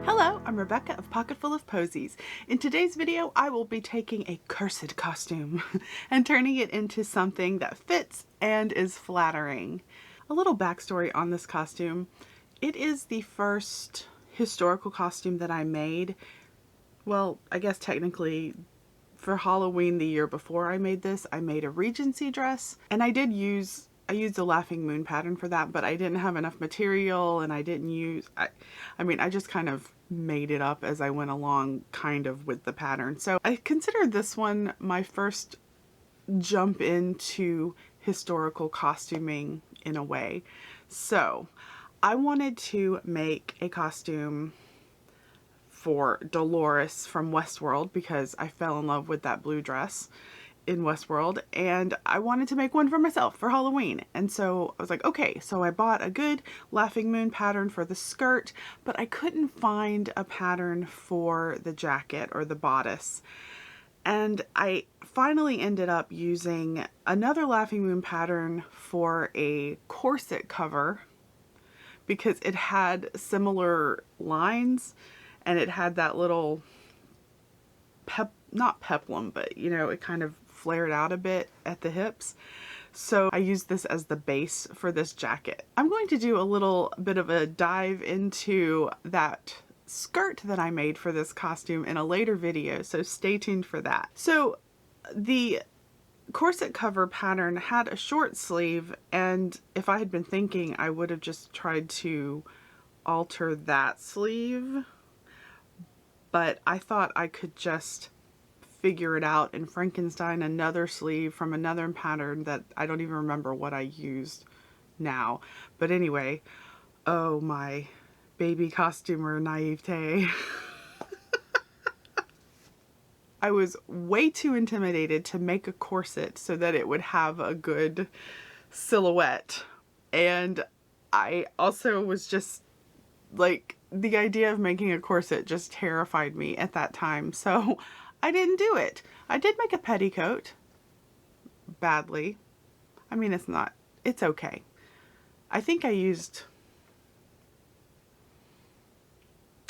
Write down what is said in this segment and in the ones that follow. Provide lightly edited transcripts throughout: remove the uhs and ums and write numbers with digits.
Hello, I'm Rebecca of Pocketful of Poseys. In today's video, I will be taking a corset costume and turning it into something that fits and is flattering. A little backstory on this costume. It is the first historical costume that I made. Well, I guess technically for Halloween the year before I made this, I made a Regency dress, and I used a Laughing Moon pattern for that, but I didn't have enough material, and I didn't use, I just kind of made it up as I went along, kind of with the pattern. So I consider this one my first jump into historical costuming in a way. So I wanted to make a costume for Dolores from Westworld because I fell in love with that blue dress in Westworld, and I wanted to make one for myself for Halloween. And so I was like, okay, so I bought a good Laughing Moon pattern for the skirt, but I couldn't find a pattern for the jacket or the bodice. And I finally ended up using another Laughing Moon pattern for a corset cover because it had similar lines and it had that little not peplum, but you know, it kind of flared out a bit at the hips. So I used this as the base for this jacket. I'm going to do a little bit of a dive into that skirt that I made for this costume in a later video, so stay tuned for that. So the corset cover pattern had a short sleeve, and if I had been thinking, I would have just tried to alter that sleeve, but I thought I could just figure it out and Frankenstein another sleeve from another pattern that I don't even remember what I used now. But anyway, oh my baby costumer naivete. I was way too intimidated to make a corset so that it would have a good silhouette. And I also was just like, the idea of making a corset just terrified me at that time. So I didn't do it. I did make a petticoat badly. I mean, it's okay. I think I used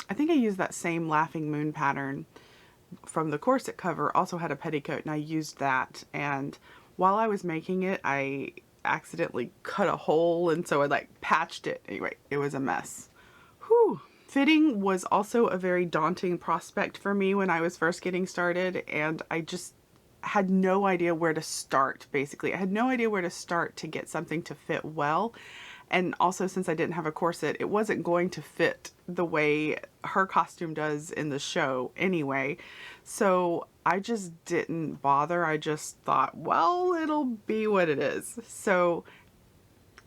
that same Laughing Moon pattern from the corset cover, also had a petticoat, and I used that. And while I was making it, I accidentally cut a hole, and so I like patched it. Anyway, it was a mess. Whew. Fitting was also a very daunting prospect for me when I was first getting started, and I just had no idea where to start, basically. I had no idea where to start to get something to fit well. And also, since I didn't have a corset, it wasn't going to fit the way her costume does in the show anyway. So I just didn't bother. I just thought, well, it'll be what it is. So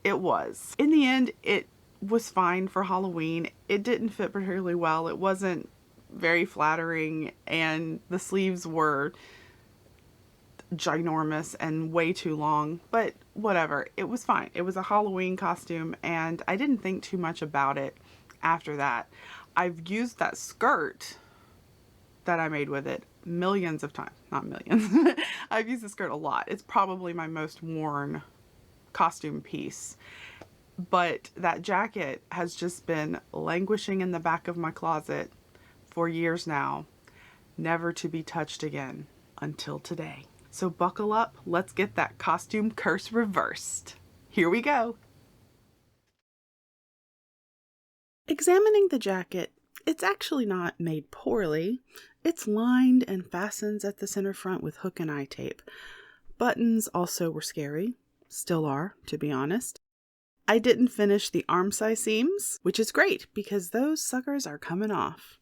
it was. In the end, it was fine for Halloween. It didn't fit particularly well. It wasn't very flattering, and the sleeves were ginormous and way too long, but whatever. It was fine. It was a Halloween costume, and I didn't think too much about it after that. I've used that skirt that I made with it millions of times. Not millions. I've used the skirt a lot. It's probably my most worn costume piece. But that jacket has just been languishing in the back of my closet for years now, never to be touched again until today. So buckle up, let's get that costume curse reversed. Here we go. Examining the jacket, it's actually not made poorly. It's lined and fastens at the center front with hook and eye tape. Buttons also were scary, still are, to be honest. I didn't finish the arm size seams, which is great because those suckers are coming off.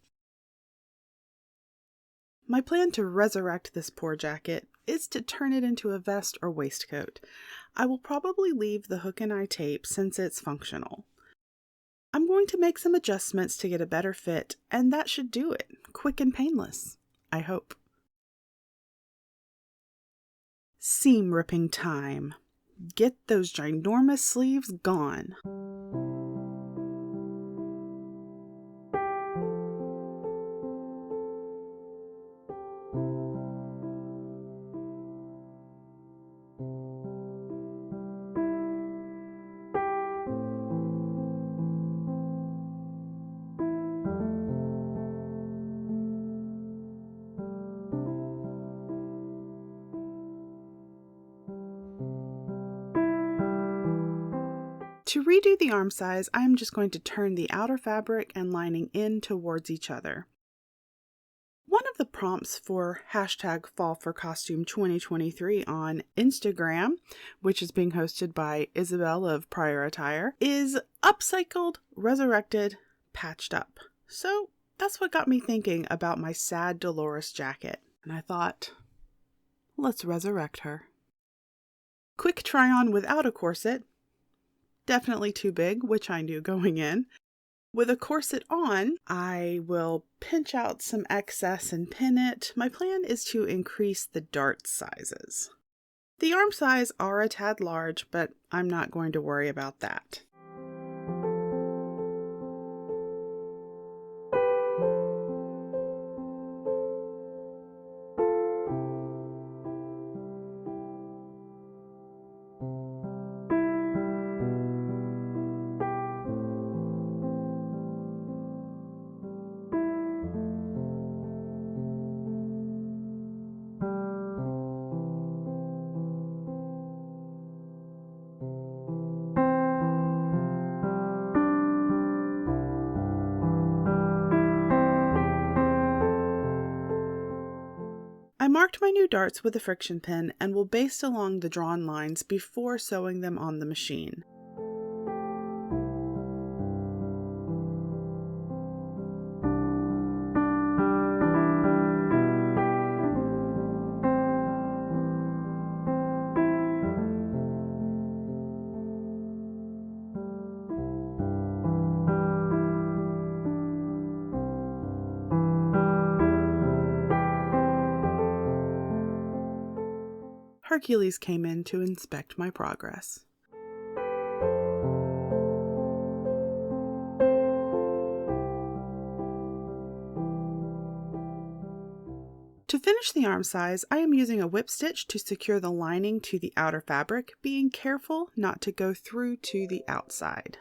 My plan to resurrect this poor jacket is to turn it into a vest or waistcoat. I will probably leave the hook and eye tape since it's functional. I'm going to make some adjustments to get a better fit, and that should do it, quick and painless, I hope. Seam ripping time. Get those ginormous sleeves gone. To redo the arm size, I'm just going to turn the outer fabric and lining in towards each other. One of the prompts for hashtag Fall for Costume 2023 on Instagram, which is being hosted by Isabel of Prior Attire, is upcycled, resurrected, patched up. So that's what got me thinking about my sad Dolores jacket. And I thought, let's resurrect her. Quick try on without a corset. Definitely too big, which I knew going in. With a corset on, I will pinch out some excess and pin it. My plan is to increase the dart sizes. The arm size are a tad large, but I'm not going to worry about that. I marked my new darts with a friction pin and will baste along the drawn lines before sewing them on the machine. Hercules came in to inspect my progress. To finish the arm size, I am using a whip stitch to secure the lining to the outer fabric, being careful not to go through to the outside.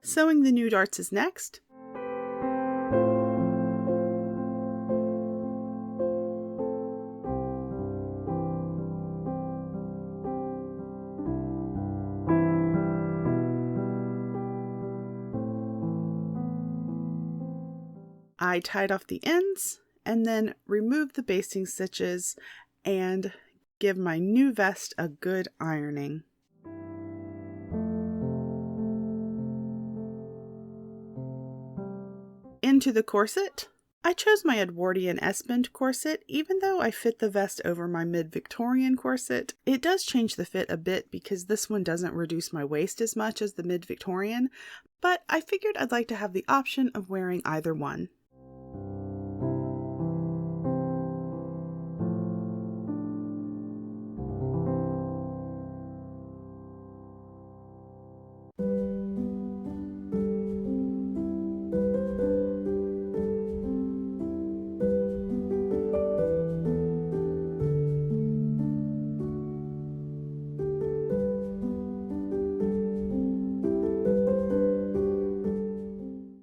Sewing the new darts is next. I tied off the ends and then removed the basting stitches and give my new vest a good ironing. Into the corset. I chose my Edwardian S-bend corset, even though I fit the vest over my mid-Victorian corset. It does change the fit a bit because this one doesn't reduce my waist as much as the mid-Victorian, but I figured I'd like to have the option of wearing either one.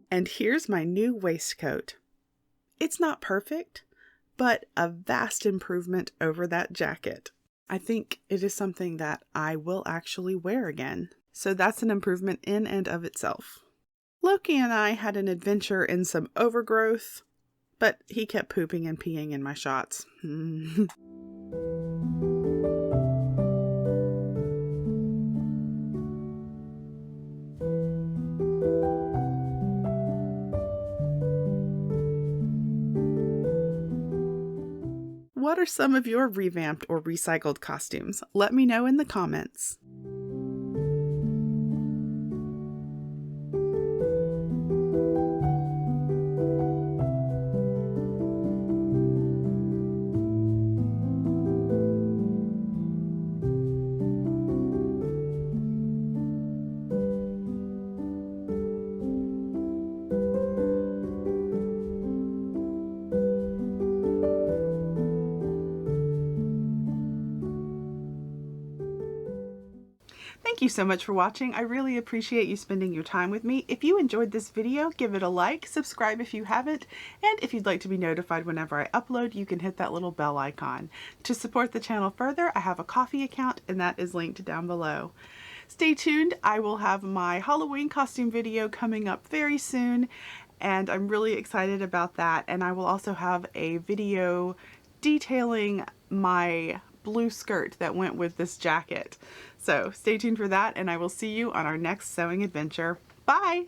And here's my new waistcoat. It's not perfect, but a vast improvement over that jacket. I think it is something that I will actually wear again. So that's an improvement in and of itself. Loki and I had an adventure in some overgrowth, but he kept pooping and peeing in my shots. What are some of your revamped or recycled costumes? Let me know in the comments. Thank you so much for watching. I really appreciate you spending your time with me. If you enjoyed this video, give it a like, subscribe if you haven't, and if you'd like to be notified whenever I upload, you can hit that little bell icon. To support the channel further, I have a Ko-fi account, and that is linked down below. Stay tuned. I will have my Halloween costume video coming up very soon, and I'm really excited about that. And I will also have a video detailing my blue skirt that went with this jacket. So stay tuned for that, and I will see you on our next sewing adventure. Bye!